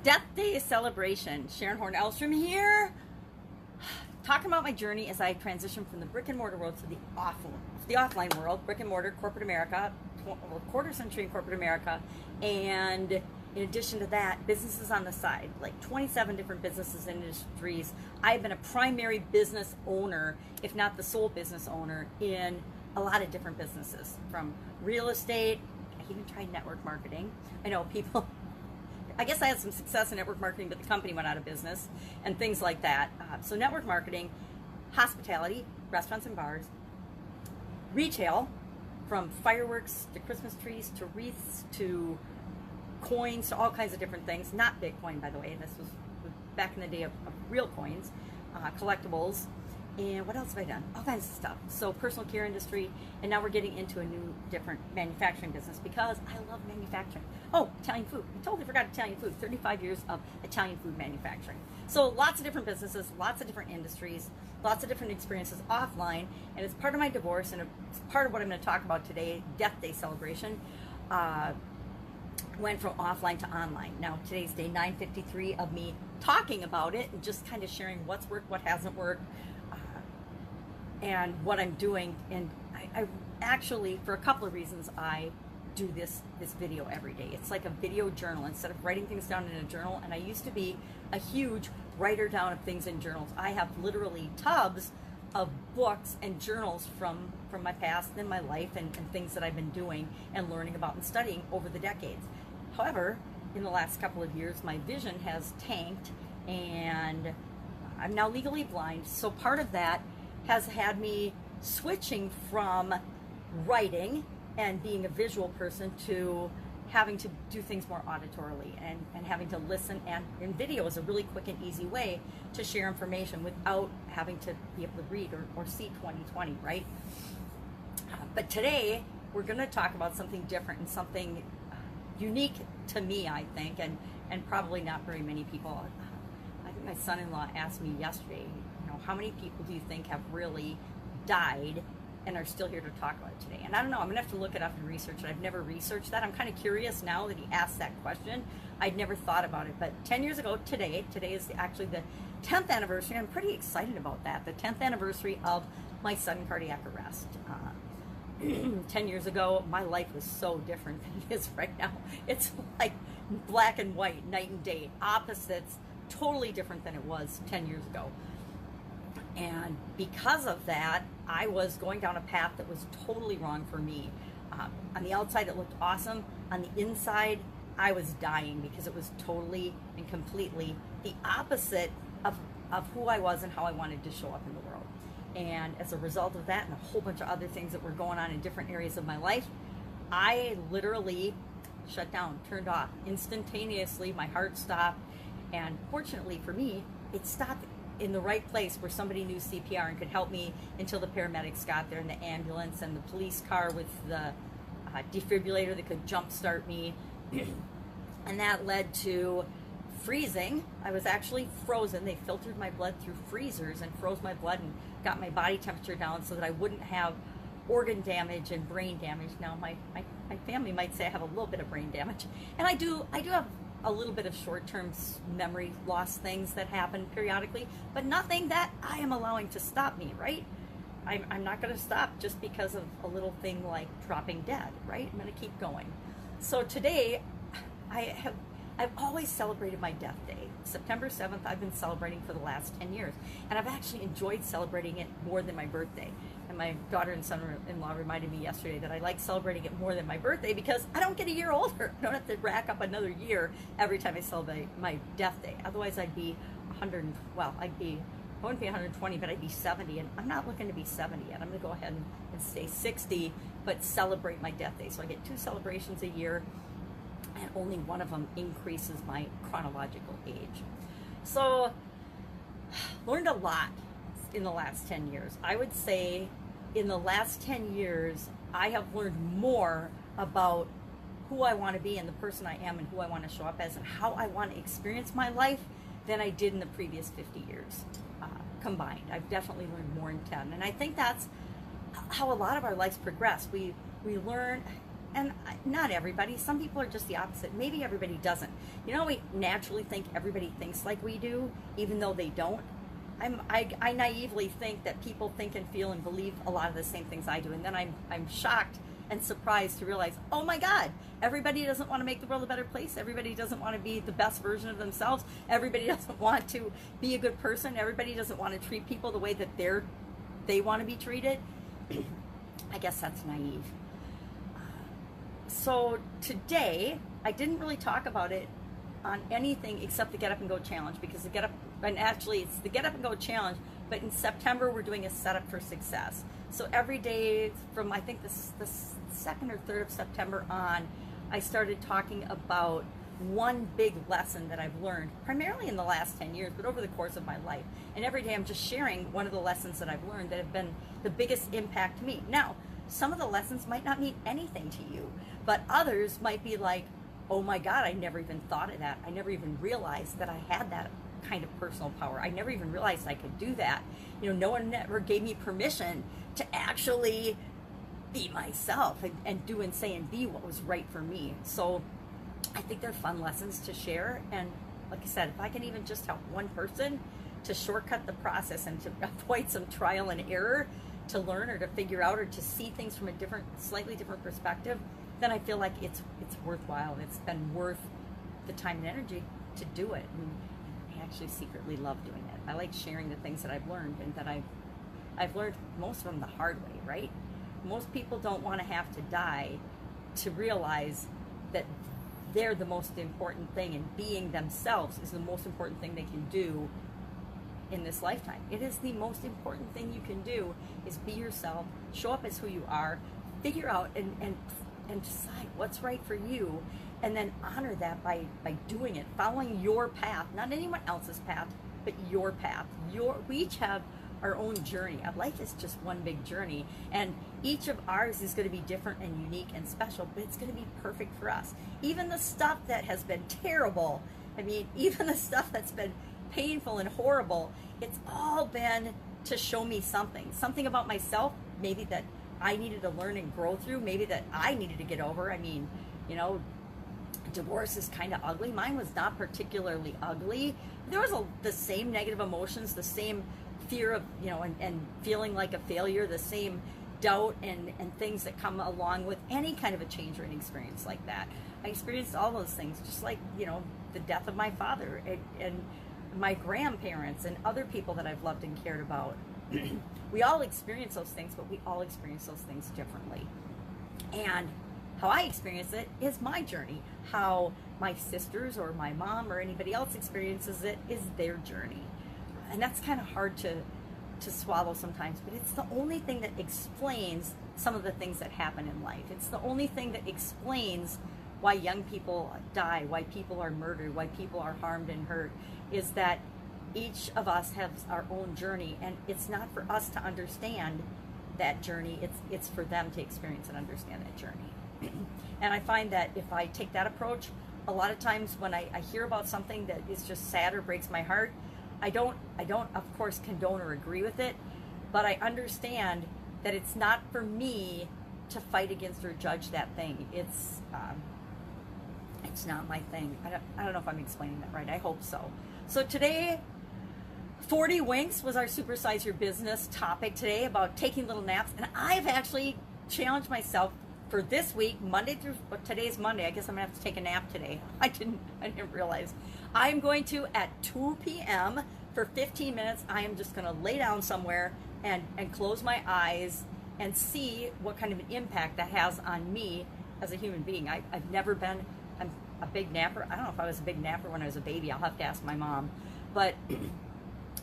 Death Day celebration. Sharon Horne-Ellstrom here, talking about my journey as I transition from the brick and mortar world to the offline world. Brick and mortar, corporate America, quarter century in corporate America, and in addition to that, businesses on the side, like 27 different businesses and industries. I've been a primary business owner, if not the sole business owner, in a lot of different businesses, from real estate. I even tried network marketing. I know people. I guess I had some success in network marketing, but the company went out of business and things like that. So network marketing, hospitality, restaurants and bars, retail, from fireworks to Christmas trees to wreaths to coins to all kinds of different things. Not Bitcoin, by the way. This was back in the day of real coins, collectibles. And what else have I done? All kinds of stuff. So personal care industry, and now we're getting into a new, different manufacturing business because I love manufacturing. Oh, Italian food. I totally forgot Italian food. 35 years of Italian food manufacturing. So lots of different businesses, lots of different industries, lots of different experiences offline, and it's part of my divorce, and it's part of what I'm going to talk about today, Death Day celebration. Went from offline to online. Now today's day 953 of me talking about it and just kind of sharing what's worked, what hasn't worked, and what I'm doing. And I actually, for a couple of reasons, I do this video every day. It's like a video journal instead of writing things down in a journal. And I used to be a huge writer down of things in journals. I have literally tubs of books and journals from my past and my life and things that I've been doing and learning about and studying over the decades. However, in the last couple of years, my vision has tanked and I'm now legally blind. So part of that has had me switching from writing and being a visual person to having to do things more auditorily and having to listen, and video is a really quick and easy way to share information without having to be able to read or see 2020, right? But today we're going to talk about something different and something unique to me, I think, and probably not very many people. I think my son-in-law asked me yesterday, how many people do you think have really died and are still here to talk about it today? And I don't know, I'm gonna have to look it up and research it. I've never researched that. I'm kind of curious now that he asked that question. I'd never thought about it, but 10 years ago today is actually the 10th anniversary. I'm pretty excited about that. The 10th anniversary of my sudden cardiac arrest. 10 years ago, my life was so different than it is right now. It's like black and white, night and day, opposites, totally different than it was 10 years ago. And because of that, I was going down a path that was totally wrong for me. On the outside, it looked awesome. On the inside, I was dying because it was totally and completely the opposite of who I was and how I wanted to show up in the world. And as a result of that and a whole bunch of other things that were going on in different areas of my life, I literally shut down, turned off instantaneously. My heart stopped. And fortunately for me, it stopped in the right place where somebody knew CPR and could help me until the paramedics got there, and the ambulance and the police car with the defibrillator that could jump start me. And that led to freezing. I was actually frozen. They filtered my blood through freezers and froze my blood and got my body temperature down so that I wouldn't have organ damage and brain damage. Now my family might say I have a little bit of brain damage, and I do have a little bit of short-term memory loss things that happen periodically, but nothing that I am allowing to stop me, right? I'm not going to stop just because of a little thing like dropping dead, right? I'm going to keep going. So today, I've always celebrated my death day. September 7th, I've been celebrating for the last 10 years, and I've actually enjoyed celebrating it more than my birthday. And my daughter and son-in-law reminded me yesterday that I like celebrating it more than my birthday because I don't get a year older. I don't have to rack up another year every time I celebrate my death day. Otherwise, I'd be 100. Well, I wouldn't be 120, but I'd be 70, and I'm not looking to be 70 yet. I'm going to go ahead and stay 60, but celebrate my death day. So I get 2 celebrations a year, and only one of them increases my chronological age. So, learned a lot in the last 10 years. I would say in the last 10 years, I have learned more about who I want to be and the person I am and who I want to show up as and how I want to experience my life than I did in the previous 50 years combined. I've definitely learned more in 10. And I think that's how a lot of our lives progress. We learn, not everybody. Some people are just the opposite. Maybe everybody doesn't. You know, we naturally think everybody thinks like we do, even though they don't. I naively think that people think and feel and believe a lot of the same things I do, and then I'm shocked and surprised to realize, oh my God, everybody doesn't want to make the world a better place. Everybody doesn't want to be the best version of themselves. Everybody doesn't want to be a good person. Everybody doesn't want to treat people the way that they want to be treated. I guess that's naive. So today, I didn't really talk about it on anything except the Get Up and Go Challenge, because the Get Up, and actually it's the Get Up and Go Challenge, but in September we're doing a setup for success. So every day from, I think the 2nd or 3rd of September on, I started talking about one big lesson that I've learned, primarily in the last 10 years, but over the course of my life. And every day I'm just sharing one of the lessons that I've learned that have been the biggest impact to me. Now, some of the lessons might not mean anything to you, but others might be like, oh my God, I never even thought of that. I never even realized that I had that kind of personal power. I never even realized I could do that. You know, no one ever gave me permission to actually be myself and do and say and be what was right for me. So I think they're fun lessons to share. And like I said, if I can even just help one person to shortcut the process and to avoid some trial and error, to learn or to figure out or to see things from a slightly different perspective, then I feel like it's worthwhile. It's been worth the time and energy to do it. And I actually secretly love doing it. I like sharing the things that I've learned, and that I've learned most of them the hard way, right? Most people don't want to have to die to realize that they're the most important thing, and being themselves is the most important thing they can do in this lifetime. It is the most important thing you can do, is be yourself, show up as who you are, figure out and decide what's right for you, and then honor that by doing it, following your path, not anyone else's path, but your path. We each have our own journey. Life is just one big journey, and each of ours is going to be different and unique and special, but it's going to be perfect for us. Even the stuff that has been terrible, I mean, even the stuff that's been painful and horrible, it's all been to show me something about myself, maybe that I needed to learn and grow through, maybe that I needed to get over. I mean, you know, divorce is kind of ugly. Mine was not particularly ugly. There was the same negative emotions, the same fear of, you know, and feeling like a failure, the same doubt and things that come along with any kind of a change or an experience like that. I experienced all those things, just like, you know, the death of my father and my grandparents and other people that I've loved and cared about. We all experience those things, but we all experience those things differently. And how I experience it is my journey. How my sisters or my mom or anybody else experiences it is their journey. And that's kind of hard to swallow sometimes, but it's the only thing that explains some of the things that happen in life. It's the only thing that explains why young people die, why people are murdered, why people are harmed and hurt, is that each of us has our own journey, and it's not for us to understand that journey, it's for them to experience and understand that journey. And I find that if I take that approach, a lot of times when I hear about something that is just sad or breaks my heart, I don't of course condone or agree with it, but I understand that it's not for me to fight against or judge that thing. It's not my thing. I don't know if I'm explaining that right. I hope so. So today, 40 winks was our Supersize Your Business topic today, about taking little naps. And I've actually challenged myself for this week, Monday through, today's Monday. I guess I'm gonna have to take a nap today. I didn't realize. I'm going to, at 2 p.m. for 15 minutes, I am just gonna lay down somewhere and close my eyes and see what kind of an impact that has on me as a human being. I've never been a big napper. I don't know if I was a big napper when I was a baby. I'll have to ask my mom. But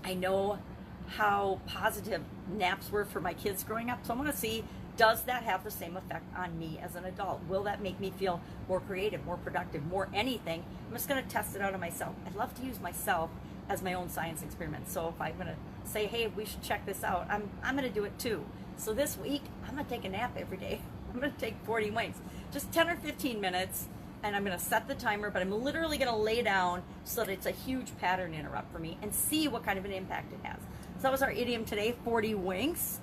I know how positive naps were for my kids growing up. So I want to see, does that have the same effect on me as an adult? Will that make me feel more creative, more productive, more anything? I'm just going to test it out on myself. I'd love to use myself as my own science experiment. So if I'm going to say, hey, we should check this out, I'm going to do it too. So this week, I'm going to take a nap every day. I'm going to take 40 winks, just 10 or 15 minutes. And I'm going to set the timer, but I'm literally going to lay down so that it's a huge pattern interrupt for me and see what kind of an impact it has. So that was our idiom today, 40 winks.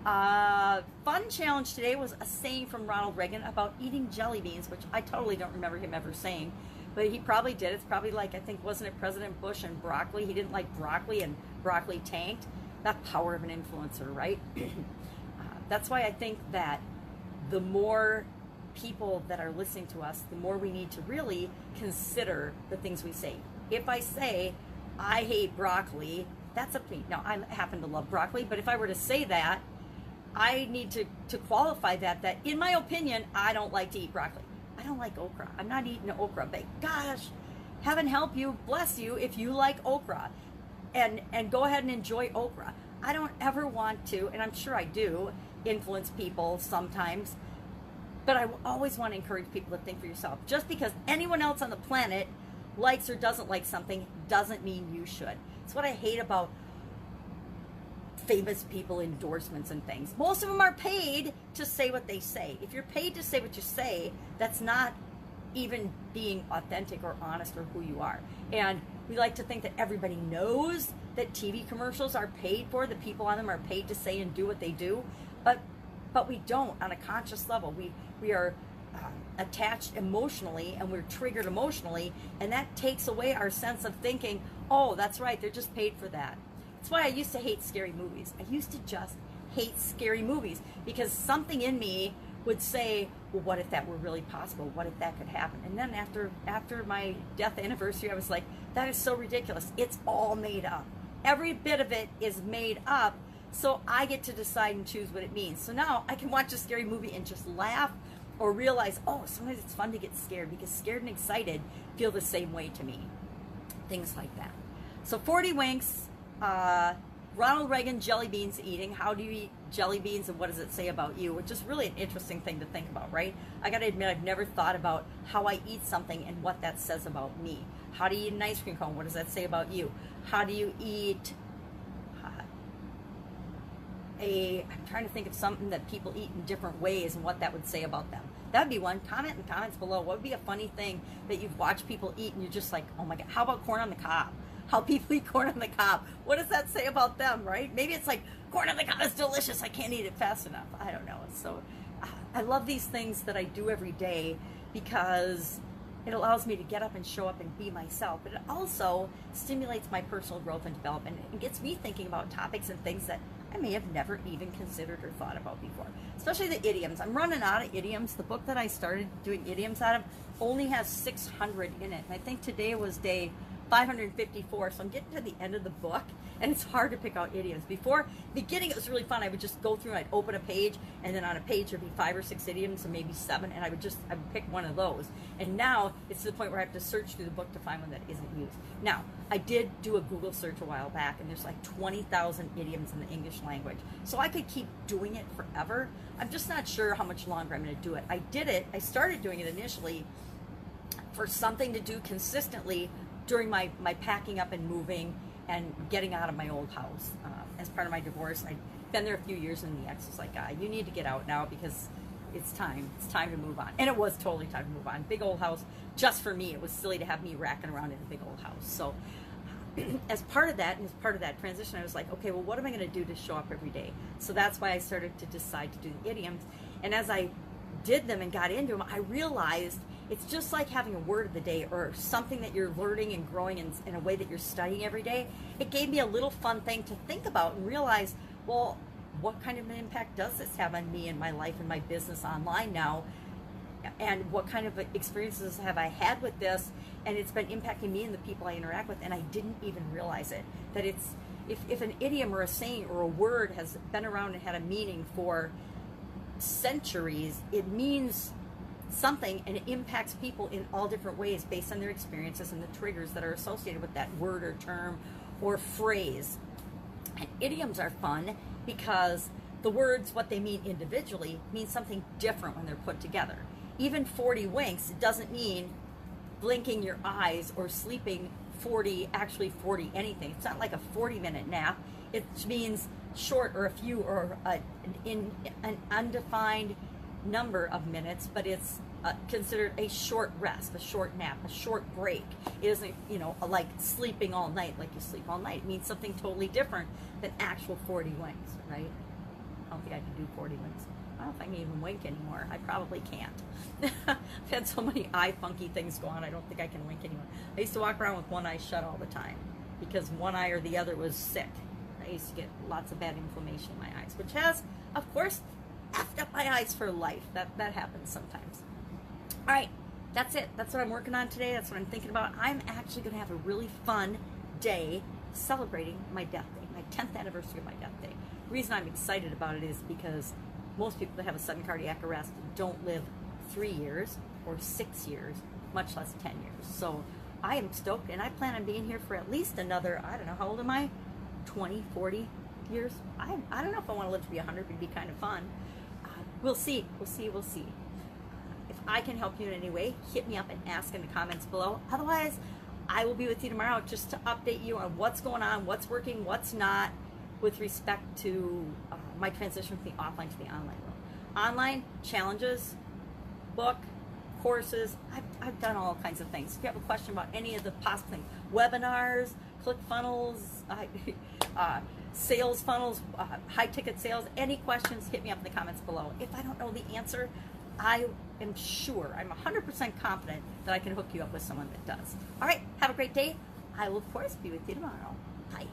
Fun challenge today was a saying from Ronald Reagan about eating jelly beans, which I totally don't remember him ever saying, but he probably did. It's probably like, I think, wasn't it President Bush and broccoli? He didn't like broccoli and broccoli tanked. That power of an influencer, right? That's why I think that the more people that are listening to us, the more we need to really consider the things we say. If I say, I hate broccoli, that's up to me. Now, I happen to love broccoli, but if I were to say that, I need to qualify that in my opinion, I don't like to eat broccoli. I don't like okra. I'm not eating okra, but gosh, heaven help you, bless you if you like okra, and go ahead and enjoy okra. I don't ever want to, and I'm sure I do, influence people sometimes, but I always want to encourage people to think for yourself. Just because anyone else on the planet likes or doesn't like something doesn't mean you should. It's what I hate about famous people endorsements and things. Most of them are paid to say what they say. If you're paid to say what you say, that's not even being authentic or honest or who you are. And we like to think that everybody knows that TV commercials are paid for, the people on them are paid to say and do what they do, but we don't on a conscious level. We are attached emotionally, and we're triggered emotionally, and that takes away our sense of thinking, oh, that's right, they're just paid for that. That's why I used to hate scary movies. I used to just hate scary movies because something in me would say, well, what if that were really possible? What if that could happen? And then after my death anniversary, I was like, that is so ridiculous. It's all made up. Every bit of it is made up, so I get to decide and choose what it means. So now I can watch a scary movie and just laugh or realize, oh, sometimes it's fun to get scared because scared and excited feel the same way to me. Things like that. So 40 winks. Ronald Reagan, jelly beans eating. How do you eat jelly beans and what does it say about you? Which is really an interesting thing to think about, right? I gotta admit, I've never thought about how I eat something and what that says about me. How do you eat an ice cream cone? What does that say about you? How do you eat I'm trying to think of something that people eat in different ways and what that would say about them. That would be one. Comment in the comments below. What would be a funny thing that you've watched people eat and you're just like, oh my God, how about corn on the cob? How people eat corn on the cob. What does that say about them, right? Maybe it's like, corn on the cob is delicious. I can't eat it fast enough. I don't know. So I love these things that I do every day because it allows me to get up and show up and be myself. But it also stimulates my personal growth and development and gets me thinking about topics and things that I may have never even considered or thought about before. Especially the idioms. I'm running out of idioms. The book that I started doing idioms out of only has 600 in it. And I think today was day 554, so I'm getting to the end of the book, and it's hard to pick out idioms. Before, beginning, it was really fun. I would just go through and I'd open a page, and then on a page there'd be 5 or 6 idioms, and maybe 7, and I would pick one of those. And now, it's to the point where I have to search through the book to find one that isn't used. Now, I did do a Google search a while back, and there's like 20,000 idioms in the English language. So I could keep doing it forever. I'm just not sure how much longer I'm gonna do it. I started doing it initially for something to do consistently during my packing up and moving and getting out of my old house as part of my divorce. I'd been there a few years, and the ex was like, you need to get out now because it's time to move on. And it was totally time to move on. Big old house just for me. It was silly to have me racking around in a big old house. So as part of that, and as part of that transition, I was like, okay, well, what am I going to do to show up every day? So that's why I started to decide to do the idioms. And as I did them and got into them, I realized it's just like having a word of the day or something that you're learning and growing in a way that you're studying every day. It gave me a little fun thing to think about and realize, well, what kind of an impact does this have on me and my life and my business online now? And what kind of experiences have I had with this? And it's been impacting me and the people I interact with, and I didn't even realize it. That it's, if an idiom or a saying or a word has been around and had a meaning for centuries, it means something, and it impacts people in all different ways based on their experiences and the triggers that are associated with that word or term or phrase. And idioms are fun because the words, what they mean individually, mean something different when they're put together. Even 40 winks doesn't mean blinking your eyes or sleeping 40 anything. It's not like a 40-minute nap. It means short or a few or in an undefined number of minutes, but it's considered a short rest, a short nap, a short break. It isn't, like sleeping all night, like you sleep all night. It means something totally different than actual 40 winks, right? I don't think I can do 40 winks. I don't know if I can even wink anymore. I probably can't. I've had so many eye funky things go on, I don't think I can wink anymore. I used to walk around with one eye shut all the time because one eye or the other was sick. I used to get lots of bad inflammation in my eyes, which has, of course, effed up my eyes for life. That happens sometimes. All right, that's it. That's what I'm working on today. That's what I'm thinking about. I'm actually going to have a really fun day celebrating my death day, my 10th anniversary of my death day. The reason I'm excited about it is because most people that have a sudden cardiac arrest don't live 3 years or 6 years, much less 10 years. So I am stoked, and I plan on being here for at least another, I don't know, how old am I? 20, 40 years? I don't know if I want to live to be 100, but it'd be kind of fun. We'll see. If I can help you in any way, hit me up and ask in the comments below. Otherwise, I will be with you tomorrow just to update you on what's going on, what's working, what's not, with respect to my transition from the offline to the online world. Online challenges, book, courses, I've done all kinds of things. If you have a question about any of the possible things, webinars, ClickFunnels, sales funnels, high ticket sales, any questions, hit me up in the comments below. If I don't know the answer, I am sure, I'm 100% confident that I can hook you up with someone that does. All right, have a great day. I will, of course, be with you tomorrow. Bye.